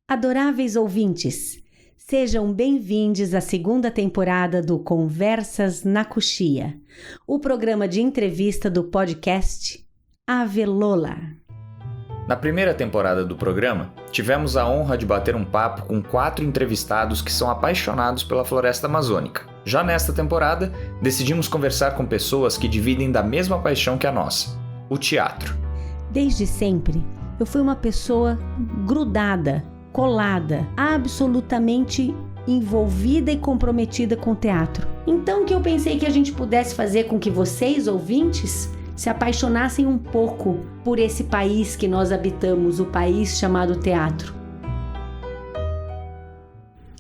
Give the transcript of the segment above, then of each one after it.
Adoráveis ouvintes, sejam bem-vindos à segunda temporada do Conversas na Coxia, o programa de entrevista do podcast Ave Lola. Na primeira temporada do programa, tivemos a honra de bater um papo com 4 entrevistados que são apaixonados pela floresta amazônica. Já nesta temporada, decidimos conversar com pessoas que dividem da mesma paixão que a nossa, o teatro. Desde sempre, eu fui uma pessoa grudada, colada, absolutamente envolvida e comprometida com o teatro. Então que eu pensei que a gente pudesse fazer com que vocês, ouvintes, se apaixonassem um pouco por esse país que nós habitamos, o país chamado teatro.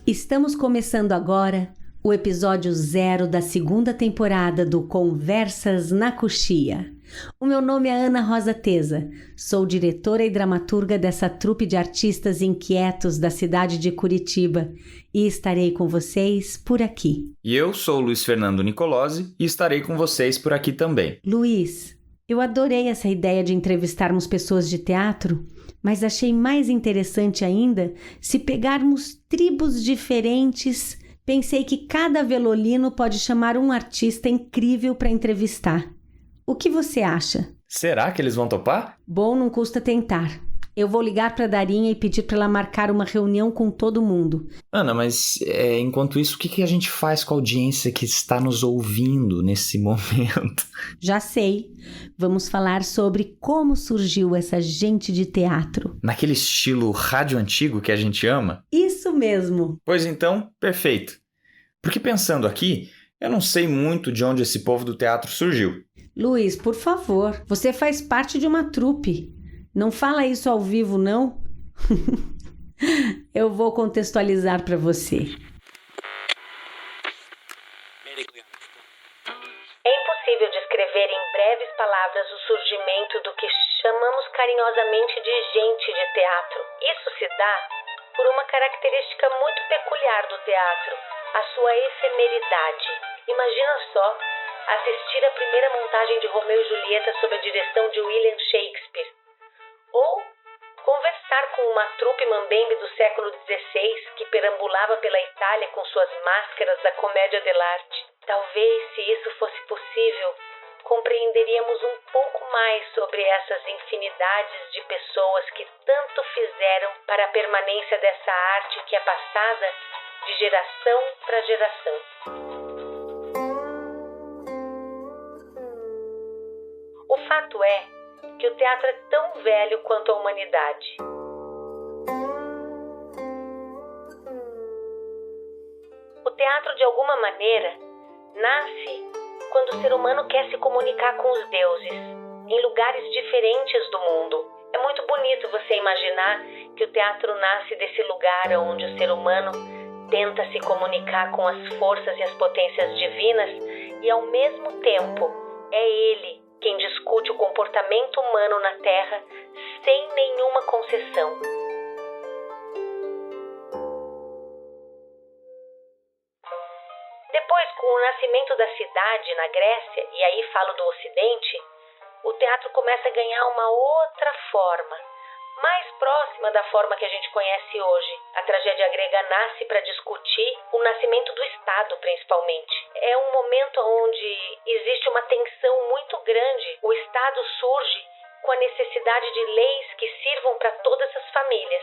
Estamos começando agora o episódio 0 da segunda temporada do Conversas na Coxia. O meu nome é Ana Rosa Teza, sou diretora e dramaturga dessa trupe de artistas inquietos da cidade de Curitiba e estarei com vocês por aqui. E eu sou Luiz Fernando Nicolosi e estarei com vocês por aqui também. Luiz, eu adorei essa ideia de entrevistarmos pessoas de teatro, mas achei mais interessante ainda se pegarmos tribos diferentes. Pensei que cada velolino pode chamar um artista incrível para entrevistar. O que você acha? Será que eles vão topar? Bom, não custa tentar. Eu vou ligar para a Darinha e pedir para ela marcar uma reunião com todo mundo. Ana, mas enquanto isso, o que a gente faz com a audiência que está nos ouvindo nesse momento? Já sei. Vamos falar sobre como surgiu essa gente de teatro. Naquele estilo rádio antigo que a gente ama? Isso mesmo. Pois então, perfeito. Porque pensando aqui, eu não sei muito de onde esse povo do teatro surgiu. Luiz, por favor, você faz parte de uma trupe. Não fala isso ao vivo, não? Eu vou contextualizar para você. É impossível descrever em breves palavras o surgimento do que chamamos carinhosamente de gente de teatro. Isso se dá por uma característica muito peculiar do teatro, a sua efemeridade. Imagina só assistir a primeira montagem de Romeu e Julieta sob a direção de William Shakespeare. Ou conversar com uma trupe mambembe do século XVI que perambulava pela Itália com suas máscaras da comédia dell'arte. Talvez, se isso fosse possível, compreenderíamos um pouco mais sobre essas infinidades de pessoas que tanto fizeram para a permanência dessa arte que é passada de geração para geração. O fato é que o teatro é tão velho quanto a humanidade. O teatro, de alguma maneira, nasce quando o ser humano quer se comunicar com os deuses, em lugares diferentes do mundo. É muito bonito você imaginar que o teatro nasce desse lugar onde o ser humano tenta se comunicar com as forças e as potências divinas e, ao mesmo tempo, é ele quem discute o comportamento humano na Terra sem nenhuma concessão. Depois, com o nascimento da cidade na Grécia, e aí falo do Ocidente, o teatro começa a ganhar uma outra forma, mais próxima da forma que a gente conhece hoje. A tragédia grega nasce para discutir o nascimento do Estado, principalmente. É um momento onde existe uma tensão muito grande. O Estado surge com a necessidade de leis que sirvam para todas as famílias.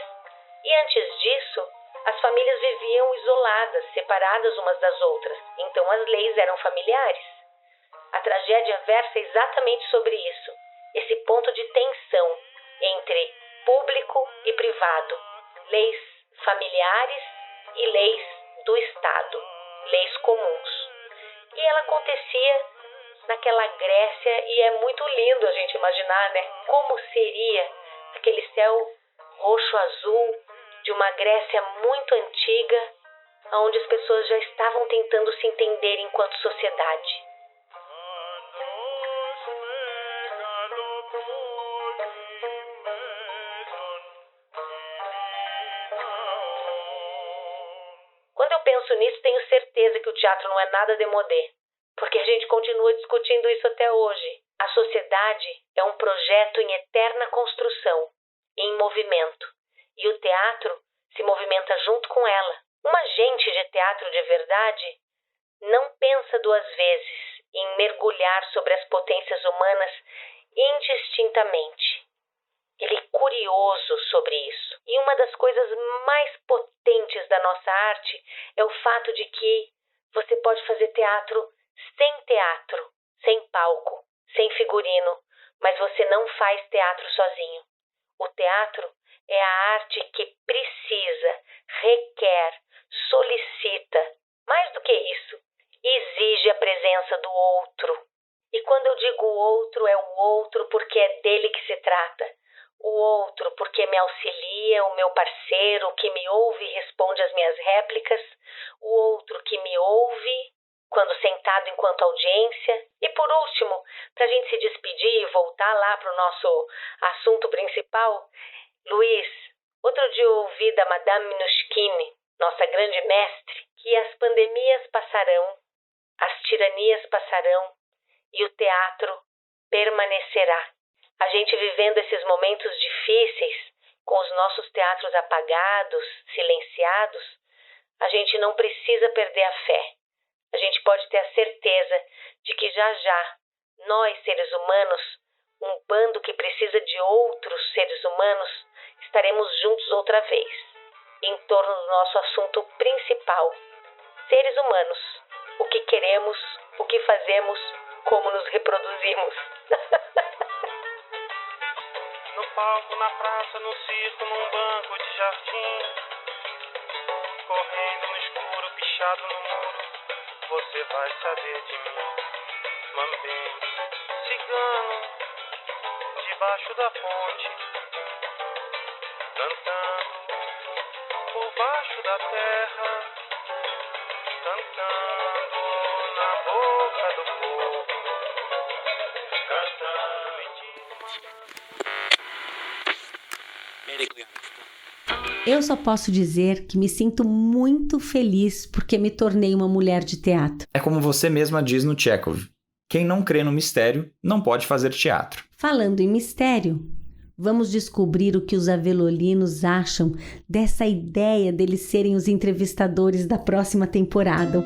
E antes disso, as famílias viviam isoladas, separadas umas das outras. Então as leis eram familiares. A tragédia versa exatamente sobre isso. Esse ponto de tensão entre público e privado, leis familiares e leis do Estado, leis comuns. E ela acontecia naquela Grécia e é muito lindo a gente imaginar, né? Como seria aquele céu roxo-azul de uma Grécia muito antiga, onde as pessoas já estavam tentando se entender enquanto sociedade. Quando eu penso nisso, tenho certeza que o teatro não é nada démodé, porque a gente continua discutindo isso até hoje. A sociedade é um projeto em eterna construção, em movimento, e o teatro se movimenta junto com ela. Um agente de teatro de verdade não pensa duas vezes em mergulhar sobre as potências humanas indistintamente. Ele é curioso sobre isso. E uma das coisas mais potentes da nossa arte é o fato de que você pode fazer teatro, sem palco, sem figurino, mas você não faz teatro sozinho. O teatro é a arte que precisa, requer, solicita, mais do que isso, exige a presença do outro. E quando eu digo outro, é o outro porque é dele que se trata. O outro porque me auxilia, o meu parceiro que me ouve e responde às minhas réplicas. O outro que me ouve quando sentado enquanto audiência. E por último, para a gente se despedir e voltar lá para o nosso assunto principal, Luiz, outro dia eu ouvi da Madame Minushkine, nossa grande mestre, que as pandemias passarão, as tiranias passarão e o teatro permanecerá. A gente vivendo esses momentos difíceis, com os nossos teatros apagados, silenciados, a gente não precisa perder a fé. A gente pode ter a certeza de que já já, nós seres humanos, um bando que precisa de outros seres humanos, estaremos juntos outra vez, em torno do nosso assunto principal, seres humanos, o que queremos, o que fazemos, como nos reproduzimos. No palco, na praça, no circo, num banco de jardim, correndo no escuro, pichado no muro, você vai saber de mim. Mambembe, cigano, debaixo da ponte, cantando por baixo da terra, cantando na boca do povo, cantando em ti. Eu só posso dizer que me sinto muito feliz porque me tornei uma mulher de teatro. É como você mesma diz no Chekhov: quem não crê no mistério não pode fazer teatro. Falando em mistério, vamos descobrir o que os avelolinos acham dessa ideia deles serem os entrevistadores da próxima temporada.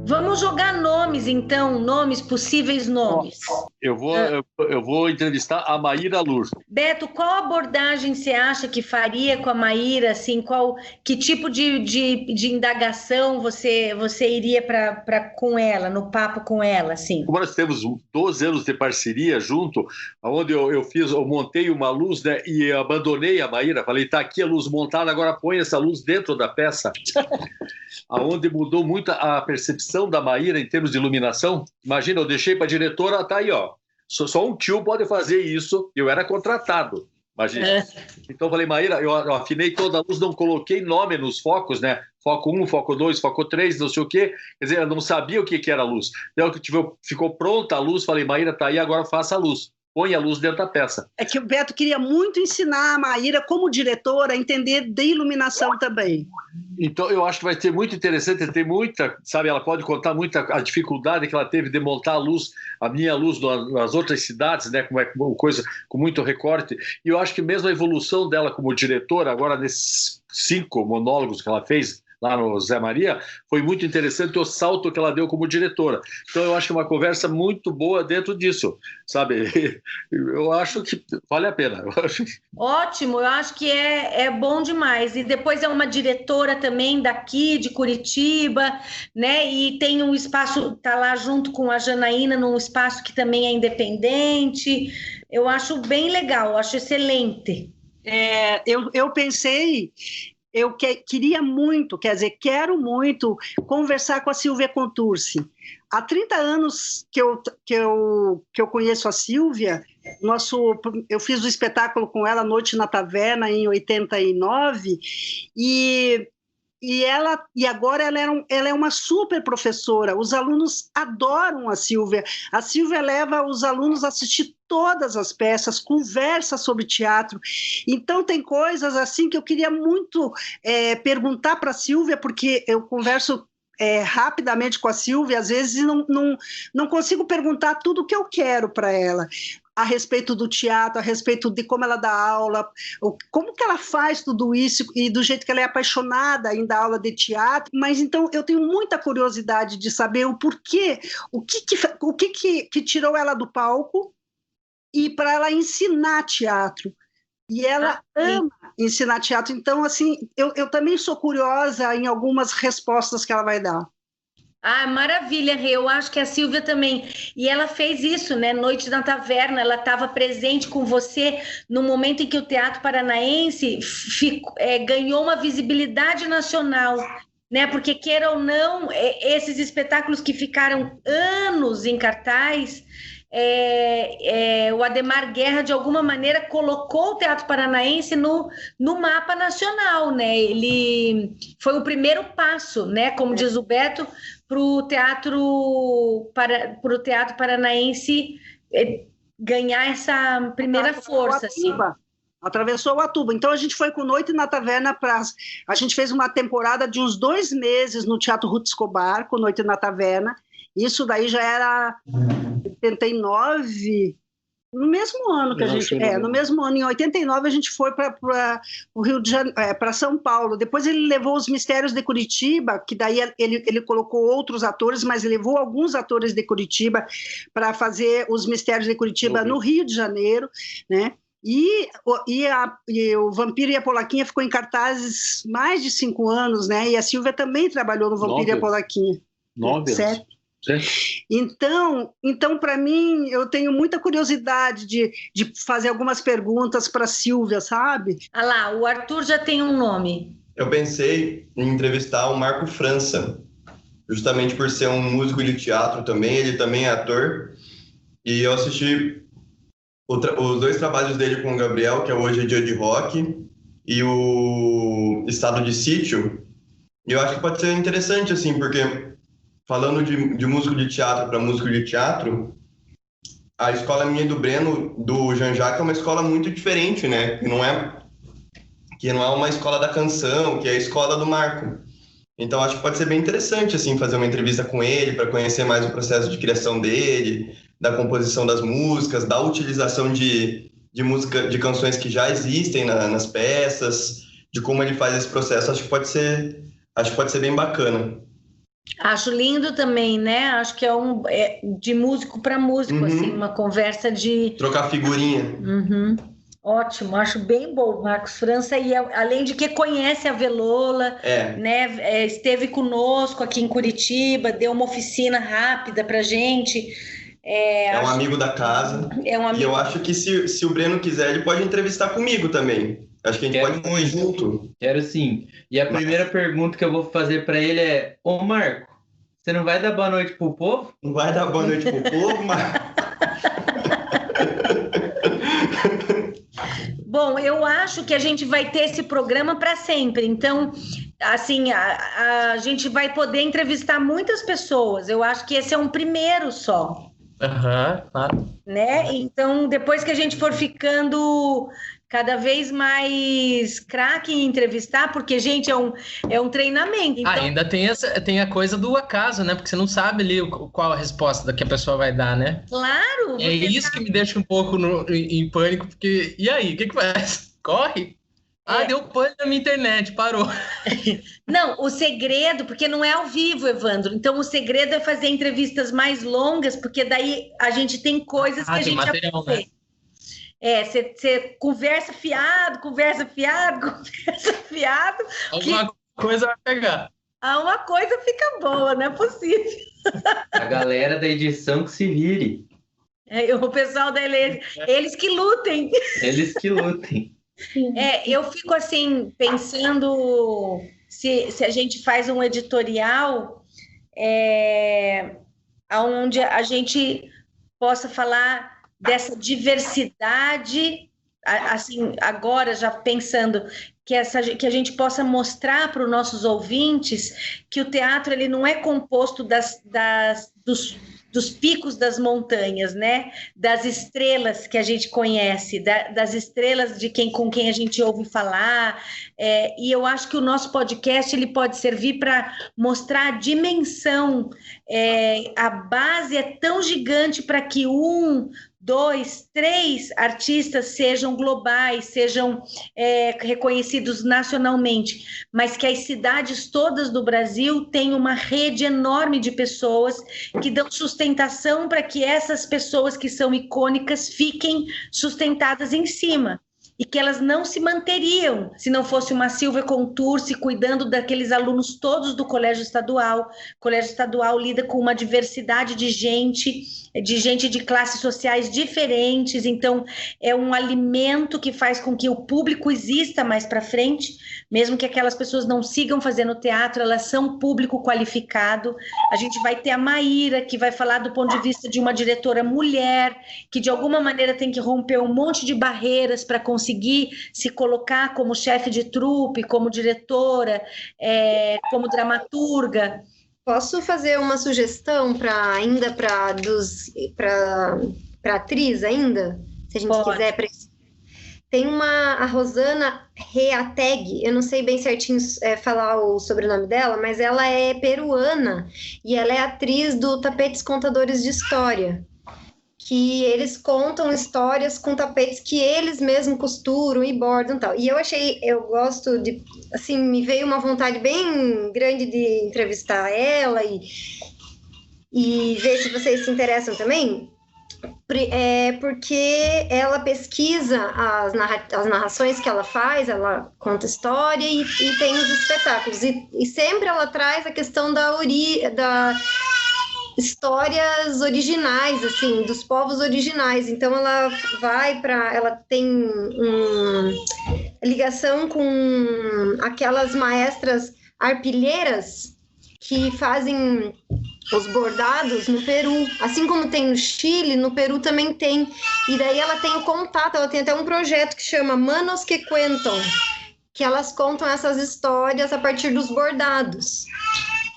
Vamos jogar nomes, então, possíveis nomes. Eu vou entrevistar a Maíra Lourdes. Beto, qual abordagem você acha que faria com a Maíra? Assim, que tipo de indagação você iria com ela, no papo com ela? Assim? Como nós temos 12 anos de parceria junto, onde eu montei uma luz, né, e abandonei a Maíra, falei, tá aqui a luz montada, agora põe essa luz dentro da peça. Aonde mudou muito a percepção da Maíra em termos de iluminação. Imagina, eu deixei para a diretora, tá aí, ó. Só um tio pode fazer isso, eu era contratado, imagina. Então eu falei, Maíra, eu afinei toda a luz, não coloquei nome nos focos, né? Foco 1, foco 2, foco 3, não sei o quê. Quer dizer, eu não sabia o que era a luz. Então ficou pronta a luz, falei, Maíra, tá aí, agora faça a luz. Põe a luz dentro da peça. É que o Beto queria muito ensinar a Maíra, como diretora, a entender de iluminação também. Então, eu acho que vai ser muito interessante, tem muita, sabe, ela pode contar muita a dificuldade que ela teve de montar a luz, a minha luz nas outras cidades, né, como é uma coisa com muito recorte. E eu acho que mesmo a evolução dela como diretora, agora nesses 5 monólogos que ela fez, lá no Zé Maria, foi muito interessante o salto que ela deu como diretora. Então eu acho que é uma conversa muito boa dentro disso, sabe? Eu acho que vale a pena. Ótimo, eu acho que é bom demais. E depois é uma diretora também daqui, de Curitiba, né? E tem um espaço, tá lá junto com a Janaína, num espaço que também é independente. Eu acho bem legal, acho excelente. Eu pensei... Eu queria muito, quero muito conversar com a Silvia Contursi. Há 30 anos que eu conheço a Silvia, eu fiz o espetáculo com ela, Noite na Taverna, em 89, e e agora ela é uma super professora. Os alunos adoram a Sílvia. A Sílvia leva os alunos a assistir todas as peças, conversa sobre teatro. Então tem coisas assim que eu queria muito perguntar para a Sílvia, porque eu converso rapidamente com a Sílvia, às vezes não consigo perguntar tudo o que eu quero para ela, a respeito do teatro, a respeito de como ela dá aula, como que ela faz tudo isso, e do jeito que ela é apaixonada em dar aula de teatro. Mas então eu tenho muita curiosidade de saber o porquê, o que tirou ela do palco e para ela ensinar teatro. E ela ama ensinar teatro. Então, assim, eu também sou curiosa em algumas respostas que ela vai dar. Ah, maravilha, Rê. Eu acho que a Sílvia também. E ela fez isso, né? Noite na Taverna, ela estava presente com você no momento em que o Teatro Paranaense ganhou uma visibilidade nacional, né? Porque, queira ou não, esses espetáculos que ficaram anos em cartaz, o Adhemar Guerra, de alguma maneira, colocou o Teatro Paranaense no mapa nacional, né? Ele foi o primeiro passo, né? Como diz o Beto, para o Teatro Paranaense ganhar essa primeira força. Assim. Atravessou o Atuba. Então a gente foi com Noite na Taverna a gente fez uma temporada de uns 2 meses no Teatro Ruth Escobar, com Noite na Taverna. Isso daí já era 89, no mesmo ano que a gente... no mesmo ano, em 89, a gente foi para o Rio de Janeiro, para São Paulo. Depois ele levou os Mistérios de Curitiba, que daí ele colocou outros atores, mas levou alguns atores de Curitiba para fazer os Mistérios de Curitiba no Rio de Janeiro, né? E o Vampiro e a Polaquinha ficou em cartazes mais de 5 anos, né? E a Sílvia também trabalhou no Vampiro e a Polaquinha. 9 anos. Então para mim, eu tenho muita curiosidade de fazer algumas perguntas para a Sílvia, sabe? Ah lá, o Arthur já tem um nome. Eu pensei em entrevistar o Marco França, justamente por ser um músico de teatro também, ele também é ator, e eu assisti os 2 trabalhos dele com o Gabriel, que é Hoje é Dia de Rock, e o Estado de Sítio, e eu acho que pode ser interessante, assim, porque falando de músico de teatro para músico de teatro, a escola minha do Breno, do Jean-Jacques, é uma escola muito diferente, né? Que não é uma escola da canção, que é a escola do Marco. Então, acho que pode ser bem interessante, assim, fazer uma entrevista com ele, para conhecer mais o processo de criação dele, da composição das músicas, da utilização de música, de canções que já existem nas peças, de como ele faz esse processo. Acho que pode ser bem bacana. Acho lindo também, né? Acho que é de músico para músico, assim, uma conversa de... Trocar figurinha. Uhum. Ótimo, acho bem bom, Marcos França, e além de que conhece a Velola, né? Esteve conosco aqui em Curitiba, deu uma oficina rápida pra gente. Um amigo da casa. E eu acho que se o Breno quiser, ele pode entrevistar comigo também. Acho que a gente pode ir junto. Quero sim. E a primeira pergunta que eu vou fazer para ele é: ô Marco, você não vai dar boa noite pro povo? Não vai dar boa noite pro povo, Marco? Bom, eu acho que a gente vai ter esse programa para sempre. Então, assim, a gente vai poder entrevistar muitas pessoas. Eu acho que esse é um primeiro só. Claro. Né? Então, depois que a gente for ficando cada vez mais craque em entrevistar, porque, gente, é um treinamento. Então... ainda tem a coisa do acaso, né? Porque você não sabe ali qual a resposta que a pessoa vai dar, né? Claro! É isso que me deixa um pouco em pânico, porque... E aí, o que faz? Corre? Deu pane na minha internet, parou. Não, o segredo, porque não é ao vivo, Evandro, então o segredo é fazer entrevistas mais longas, porque daí a gente tem coisas que a gente material, né? Você conversa fiado. Alguma coisa vai pegar. Uma coisa fica boa, não é possível. A galera da edição que se vire. O pessoal da eles que lutem. Eles que lutem. Eu fico assim, pensando se a gente faz um editorial onde a gente possa falar dessa diversidade, assim, agora já pensando que a gente possa mostrar para os nossos ouvintes que o teatro ele não é composto dos picos das montanhas, né? Das estrelas que a gente conhece, das estrelas com quem a gente ouve falar. E eu acho que o nosso podcast ele pode servir para mostrar a dimensão. A base é tão gigante para que 1, 2, 3 artistas sejam globais, sejam reconhecidos nacionalmente, mas que as cidades todas do Brasil têm uma rede enorme de pessoas que dão sustentação para que essas pessoas que são icônicas fiquem sustentadas em cima. E que elas não se manteriam se não fosse uma Silvia Contursi cuidando daqueles alunos todos do Colégio Estadual. O Colégio Estadual lida com uma diversidade de gente de classes sociais diferentes, então é um alimento que faz com que o público exista mais para frente, mesmo que aquelas pessoas não sigam fazendo teatro, elas são público qualificado. A gente vai ter a Maíra, que vai falar do ponto de vista de uma diretora mulher, que de alguma maneira tem que romper um monte de barreiras para conseguir se colocar como chefe de trupe, como diretora, como dramaturga. Posso fazer uma sugestão para atriz ainda? Se a gente Pode. quiser. Tem a Rosana Reateg, eu não sei bem certinho falar o sobrenome dela, mas ela é peruana e ela é atriz do Tapetes Contadores de História, que eles contam histórias com tapetes que eles mesmos costuram e bordam e tal. E eu gosto de, assim, me veio uma vontade bem grande de entrevistar ela e ver se vocês se interessam também, porque ela pesquisa as narrações que ela faz, ela conta história e tem os espetáculos. E sempre ela traz a questão da histórias originais, assim, dos povos originais. Então ela tem ligação com aquelas maestras arpilheiras que fazem os bordados no Peru, assim como tem no Chile, no Peru também tem. E daí ela tem o contato, ela tem até um projeto que chama Manos que Cuentam, que elas contam essas histórias a partir dos bordados.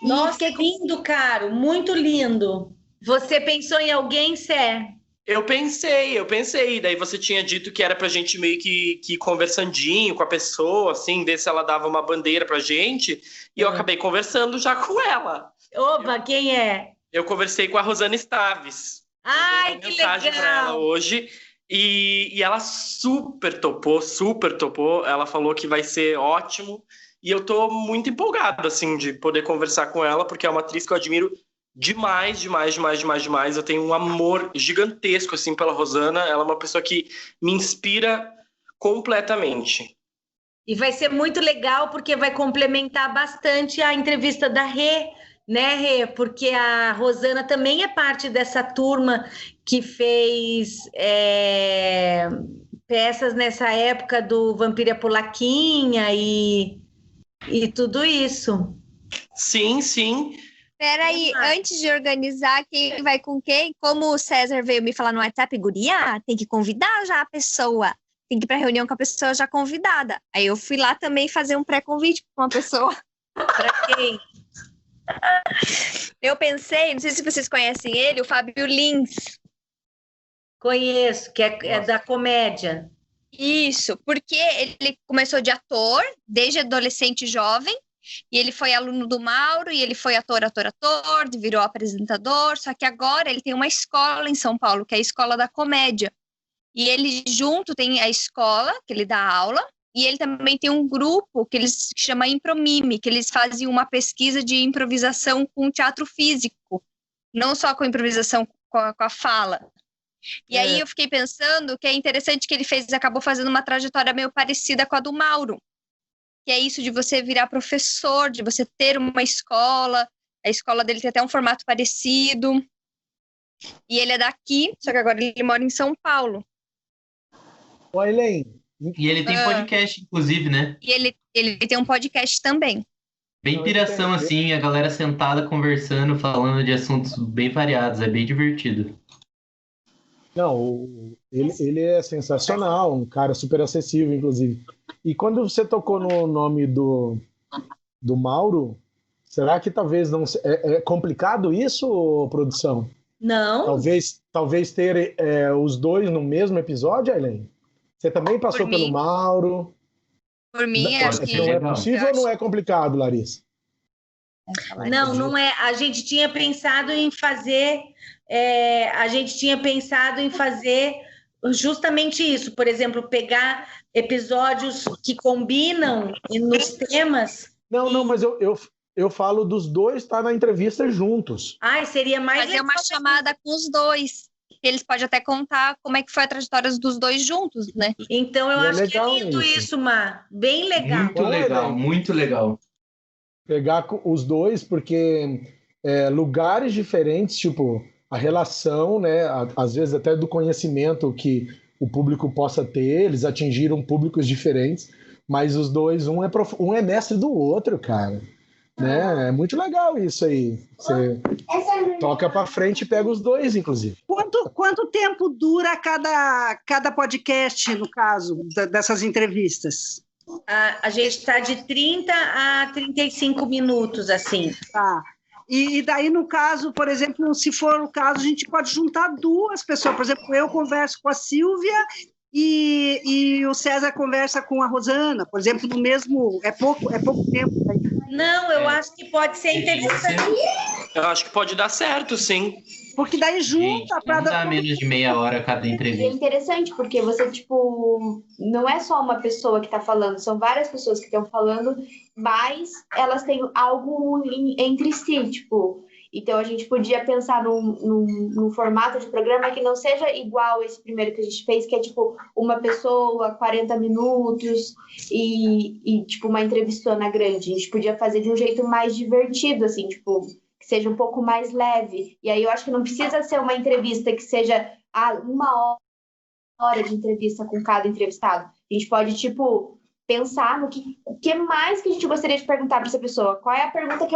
Nossa, lindo, Caro, muito lindo. Você pensou em alguém, Sé? Eu pensei. Daí você tinha dito que era pra gente meio que ir conversandinho com a pessoa, assim, ver se ela dava uma bandeira pra gente. E eu acabei conversando já com ela. Opa, quem é? Eu conversei com a Rosana Staves. Ai, que mensagem legal! pra ela hoje. E ela super topou. Ela falou que vai ser ótimo. E eu tô muito empolgado, assim, de poder conversar com ela, porque é uma atriz que eu admiro demais. Eu tenho um amor gigantesco, assim, pela Rosana. Ela é uma pessoa que me inspira completamente. E vai ser muito legal, porque vai complementar bastante a entrevista da Rê, né, Rê? Porque a Rosana também é parte dessa turma que fez peças nessa época do Vampira Polaquinha e tudo isso. Sim. Peraí, antes de organizar quem vai com quem, como o César veio me falar no WhatsApp, guria, tem que convidar já a pessoa. Tem que ir pra reunião com a pessoa já convidada. Aí eu fui lá também fazer um pré-convite com uma pessoa. Pra quem? Eu pensei, não sei se vocês conhecem ele, o Fábio Lins. Conheço, que é da comédia. Isso, porque ele começou de ator, desde adolescente jovem, e ele foi aluno do Mauro, e ele foi ator, virou apresentador, só que agora ele tem uma escola em São Paulo, que é a Escola da Comédia. E ele junto tem a escola, que ele dá aula, e ele também tem um grupo que eles chama Impromime, que eles fazem uma pesquisa de improvisação com teatro físico, não só com improvisação com a fala. E aí eu fiquei pensando que é interessante que ele acabou fazendo uma trajetória meio parecida com a do Mauro, que é isso de você virar professor, de você ter uma escola, a escola dele tem até um formato parecido, e ele é daqui, só que agora ele mora em São Paulo. Oi, Elaine. E ele tem podcast, inclusive, né? E ele tem um podcast também. Bem piração, assim, a galera sentada conversando, falando de assuntos bem variados, é bem divertido. Não, Ele é sensacional, um cara super acessível, inclusive. E quando você tocou no nome do Mauro, será que talvez não... É complicado isso, produção? Não. Talvez ter os dois no mesmo episódio, Aileen? Você também passou pelo Mauro? Por mim, acho que... Não é possível ou não é complicado, Larissa? Não é. A gente tinha pensado em fazer... justamente isso. Por exemplo, pegar episódios que combinam nos temas... Não, mas eu falo dos dois estar na entrevista juntos. Seria mais fazer uma chamada com os dois. Eles podem até contar como é que foi a trajetória dos dois juntos, né? Então eu acho que é lindo isso, Má. Bem legal. Muito legal, muito legal. Pegar os dois, porque lugares diferentes, tipo, a relação, né? Às vezes até do conhecimento que o público possa ter, eles atingiram públicos diferentes, mas os dois, um é mestre do outro, cara. Né? É muito legal isso aí. Você toca para frente e pega os dois, inclusive. Quanto tempo dura cada podcast, no caso, dessas entrevistas? A gente está de 30 a 35 minutos, assim. Tá. E daí, no caso, por exemplo, se for o caso, a gente pode juntar duas pessoas. Por exemplo, eu converso com a Silvia e o César conversa com a Rosana, por exemplo, no mesmo... É pouco tempo. Não, eu acho que pode ser interessante. Eu acho que pode dar certo, sim. Porque daí junta... Não dá menos de meia hora cada entrevista. É interessante, porque você, tipo... Não é só uma pessoa que está falando, são várias pessoas que estão falando, mas elas têm algo entre si, tipo... Então, a gente podia pensar num formato de programa que não seja igual esse primeiro que a gente fez, que é, tipo, uma pessoa, 40 minutos e tipo, uma entrevistona grande. A gente podia fazer de um jeito mais divertido, assim, tipo, que seja um pouco mais leve. E aí, eu acho que não precisa ser uma entrevista que seja 1 hora de entrevista com cada entrevistado. A gente pode, tipo... pensar no que mais que a gente gostaria de perguntar para essa pessoa. Qual é a pergunta que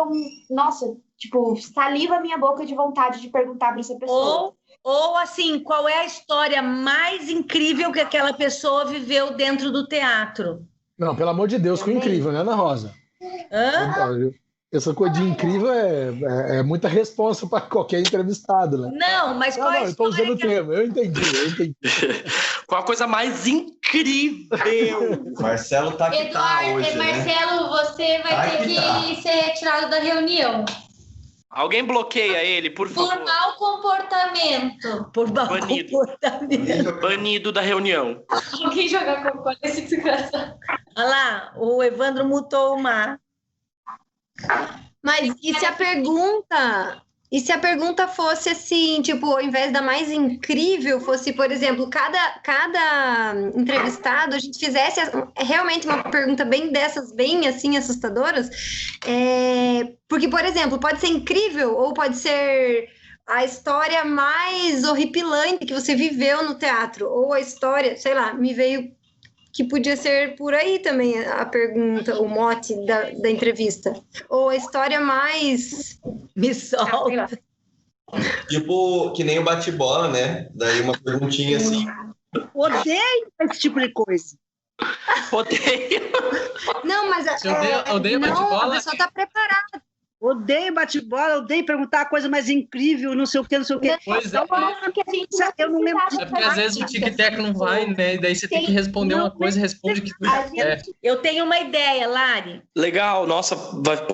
tipo, saliva a minha boca de vontade de perguntar para essa pessoa. Ou assim, qual é a história mais incrível que aquela pessoa viveu dentro do teatro? Não, pelo amor de Deus, ficou incrível, né, Ana Rosa? Essa coisa de incrível é muita responsa para qualquer entrevistado, né? Não, mas qual é a história? Eu estou usando o termo, eu entendi. Qual a coisa mais incrível? Marcelo tá que tá hoje, Marcelo, você vai ter que ser retirado da reunião. Alguém bloqueia ele, por favor. Por mau comportamento. Banido da reunião. Alguém jogar cocô nesse desgraçado. Olha lá, o Evandro mutou o Mar. Mas e se a pergunta fosse assim, tipo, ao invés da mais incrível, fosse, por exemplo, cada entrevistado, a gente fizesse realmente uma pergunta bem dessas, bem assim, assustadoras, porque, por exemplo, pode ser incrível ou pode ser a história mais horripilante que você viveu no teatro, ou a história, sei lá, me veio que podia ser por aí também a pergunta, o mote da entrevista. Ou a história mais... Me solta. Tipo, que nem o bate-bola, né? Daí uma perguntinha assim. Odeio esse tipo de coisa. Odeio. Não, mas... Odeio bate-bola? A pessoa está preparada. Odeio bate-bola, odeio perguntar a coisa mais incrível, não sei o quê. Pois é. Eu não lembro. É porque às vezes o tic-tac não vai, né? E daí você tem que responder uma coisa e responde que tu quer. Eu tenho uma ideia, Lari. Legal, nossa,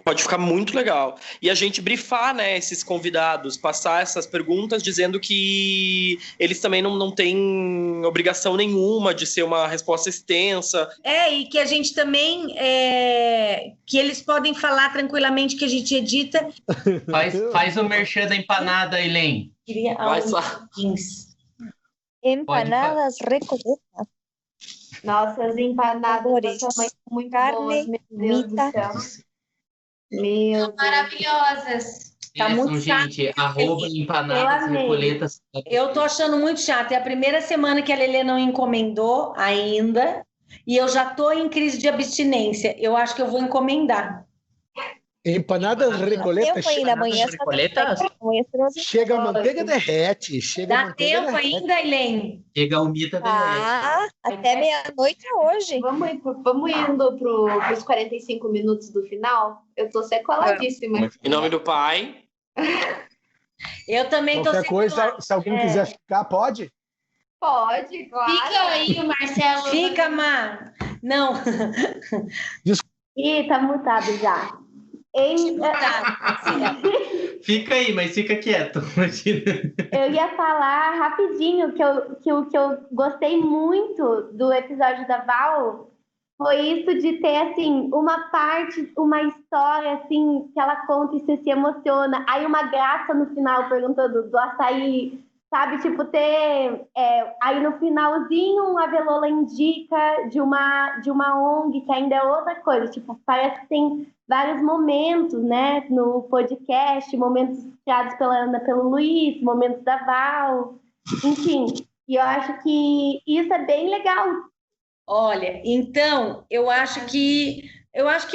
pode ficar muito legal. E a gente brifar, né, esses convidados, passar essas perguntas dizendo que eles também não têm obrigação nenhuma de ser uma resposta extensa. E que a gente também... que eles podem falar tranquilamente que a gente edita. Faz o merchan da empanada, Aileen. Empanadas recoletas. Nossa, as empanadas são muito boas, meu Deus do céu. Meu maravilhosas. Tá muito gente, chato. empanadas recoletas. Eu tô achando muito chato. É a primeira semana que a Lelê não encomendou ainda. E eu já tô em crise de abstinência. Eu acho que eu vou encomendar. Empanadas Recoletas. Tempo ainda, amanhã só tem Chega a manteiga, derrete. Dá tempo ainda, Elaine? Chega a umida, derrete. Até meia-noite hoje. Vamos indo pros 45 minutos do final? Eu tô secoladíssima. Em nome do pai. Eu também tô Qualquer coisa, se alguém quiser ficar, pode? Pode, claro. Fica aí, o Marcelo. Fica, Mar. Não. Ih, tá mutado já. Fica aí, mas fica quieto. Eu ia falar rapidinho que eu gostei muito do episódio da Val foi isso de ter, assim, uma história, assim, que ela conta e você se emociona. Aí uma graça no final, perguntando do açaí, sabe? Tipo, ter... aí no finalzinho, a Velola indica de uma ONG, que ainda é outra coisa. Tipo, parece que tem vários momentos, né? No podcast, momentos criados pela Ana, pelo Luiz, momentos da Val. Enfim, e eu acho que isso é bem legal. Olha, então, eu acho que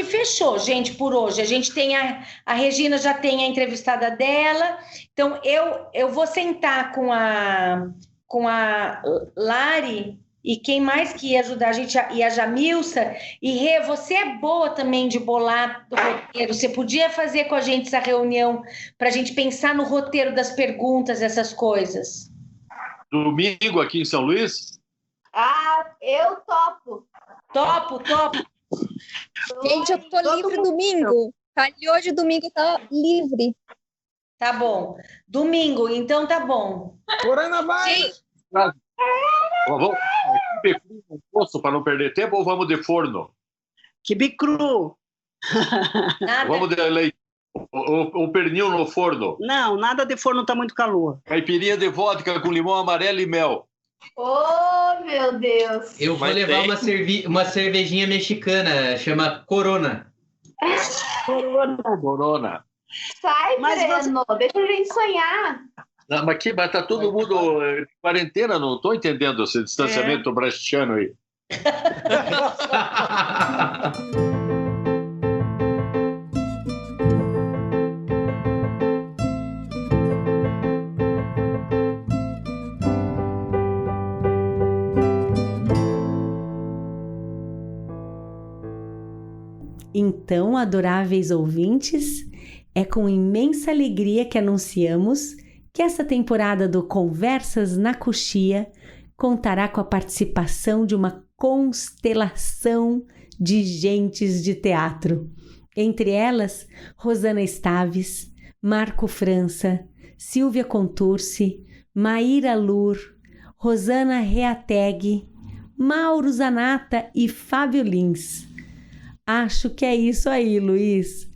fechou, gente, por hoje. A gente tem a Regina já tem a entrevistada dela. Então, eu vou sentar com a Lari e quem mais que ia ajudar a gente, e a Jamilsa. E Rê, você é boa também de bolar do roteiro. Você podia fazer com a gente essa reunião para a gente pensar no roteiro das perguntas, essas coisas. Domingo aqui em São Luís? Ah, eu topo. Topo. Gente, eu tô livre domingo. Hoje domingo tá livre. Tá bom. Domingo, então tá bom. Coronavírus. Vamos quibe cru no poço para não perder tempo ou vamos de forno? Quibe cru. Vamos de leite. O pernil no forno. Não, nada de forno, tá muito calor. Caipirinha de vodka com limão amarelo e mel. Oh, meu Deus! Eu vou levar uma cervejinha mexicana, chama Corona. Corona. Sai, Breno, deixa a gente sonhar. Não, mas tá todo mundo em quarentena, não tô entendendo esse distanciamento brechtiano aí. Então, adoráveis ouvintes, é com imensa alegria que anunciamos que essa temporada do Conversas na Coxia contará com a participação de uma constelação de gentes de teatro. Entre elas, Rosana Staves, Marco França, Silvia Contursi, Maíra Lur, Rosana Reateg, Mauro Zanata e Fábio Lins. Acho que é isso aí, Luiz.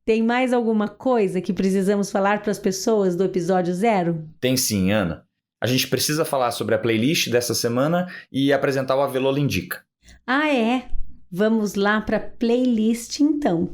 Tem mais alguma coisa que precisamos falar para as pessoas do episódio 0? Tem sim, Ana. A gente precisa falar sobre a playlist dessa semana e apresentar o A Velola Indica. Ah, é? Vamos lá para a playlist, então.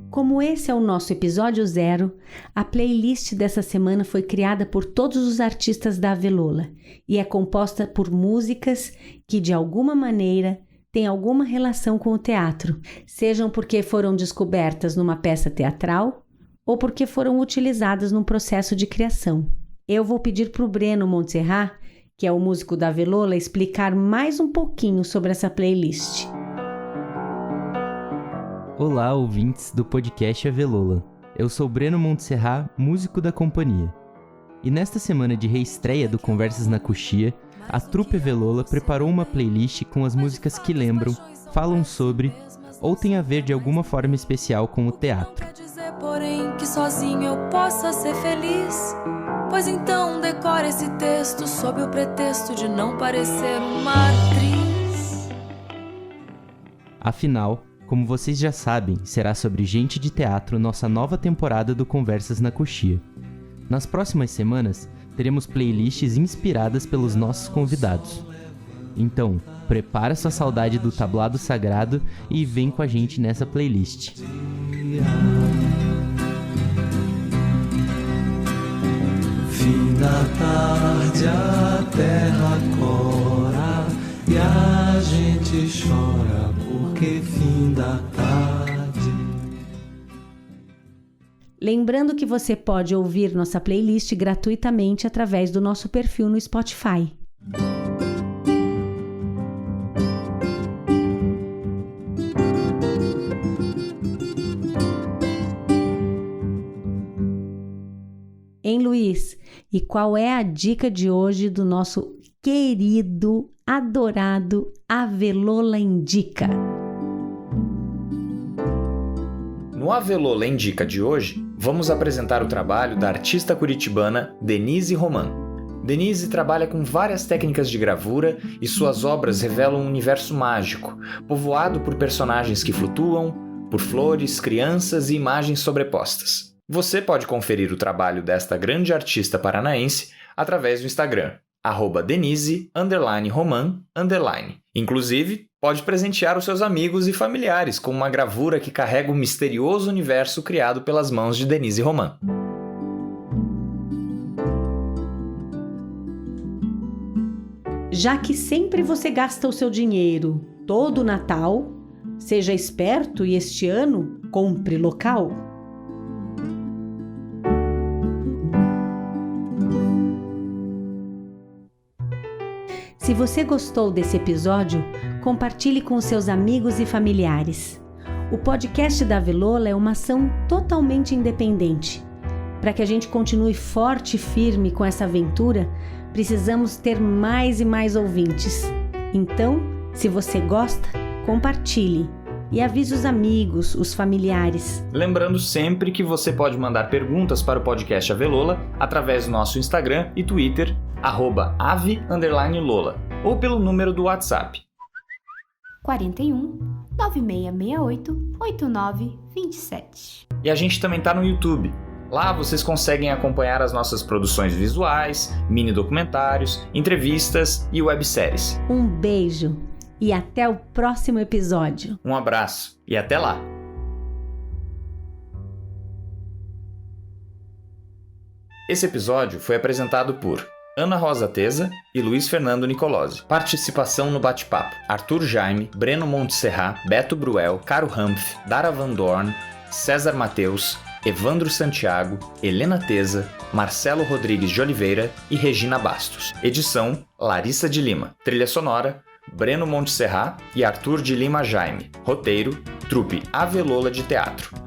Como esse é o nosso episódio 0, a playlist dessa semana foi criada por todos os artistas da Avelola e é composta por músicas que, de alguma maneira, têm alguma relação com o teatro, sejam porque foram descobertas numa peça teatral ou porque foram utilizadas num processo de criação. Eu vou pedir para o Breno Montserrat, que é o músico da Avelola, explicar mais um pouquinho sobre essa playlist. Olá, ouvintes do podcast Avelola. Eu sou Breno Montserrat, músico da companhia. E nesta semana de reestreia do Conversas na Coxia, a trupe Avelola preparou uma playlist com as músicas que lembram, falam sobre ou têm a ver de alguma forma especial com o teatro. Porém, que sozinho eu possa ser feliz. Pois então decore esse texto sob o pretexto de não parecer uma atriz. Afinal, como vocês já sabem, será sobre gente de teatro nossa nova temporada do Conversas na Coxia. Nas próximas semanas, teremos playlists inspiradas pelos nossos convidados. Então, prepara sua saudade do tablado sagrado e vem com a gente nessa playlist. Finalmente da tarde a terra cora e a gente chora porque fim da tarde. Lembrando que você pode ouvir nossa playlist gratuitamente através do nosso perfil no Spotify. Hein, Luiz? E qual é a dica de hoje do nosso querido, adorado Avelola Indica? No Avelola Indica de hoje, vamos apresentar o trabalho da artista curitibana Denise Roman. Denise trabalha com várias técnicas de gravura e suas obras revelam um universo mágico, povoado por personagens que flutuam, por flores, crianças e imagens sobrepostas. Você pode conferir o trabalho desta grande artista paranaense através do Instagram, @Denise_Roman_. Inclusive, pode presentear os seus amigos e familiares com uma gravura que carrega o misterioso universo criado pelas mãos de Denise Roman. Já que sempre você gasta o seu dinheiro todo Natal, seja esperto e este ano compre local. Se você gostou desse episódio, compartilhe com os seus amigos e familiares. O podcast da Avelola é uma ação totalmente independente. Para que a gente continue forte e firme com essa aventura, precisamos ter mais e mais ouvintes. Então, se você gosta, compartilhe e avise os amigos, os familiares. Lembrando sempre que você pode mandar perguntas para o podcast Avelola através do nosso Instagram e Twitter, @ave_lola, ou pelo número do WhatsApp 41 9668 8927. E a gente também está no YouTube. Lá vocês conseguem acompanhar as nossas produções visuais, mini documentários, entrevistas e webséries. Um beijo e até o próximo episódio. Um abraço e até lá! Esse episódio foi apresentado por Ana Rosa Teza e Luiz Fernando Nicolosi. Participação no bate-papo: Arthur Jaime, Breno Montserrat, Beto Bruel, Caro Humph, Dara Van Dorn, César Mateus, Evandro Santiago, Helena Teza, Marcelo Rodrigues de Oliveira e Regina Bastos. Edição: Larissa de Lima. Trilha sonora: Breno Montserrat e Arthur de Lima Jaime. Roteiro: Trupe Avelola de Teatro.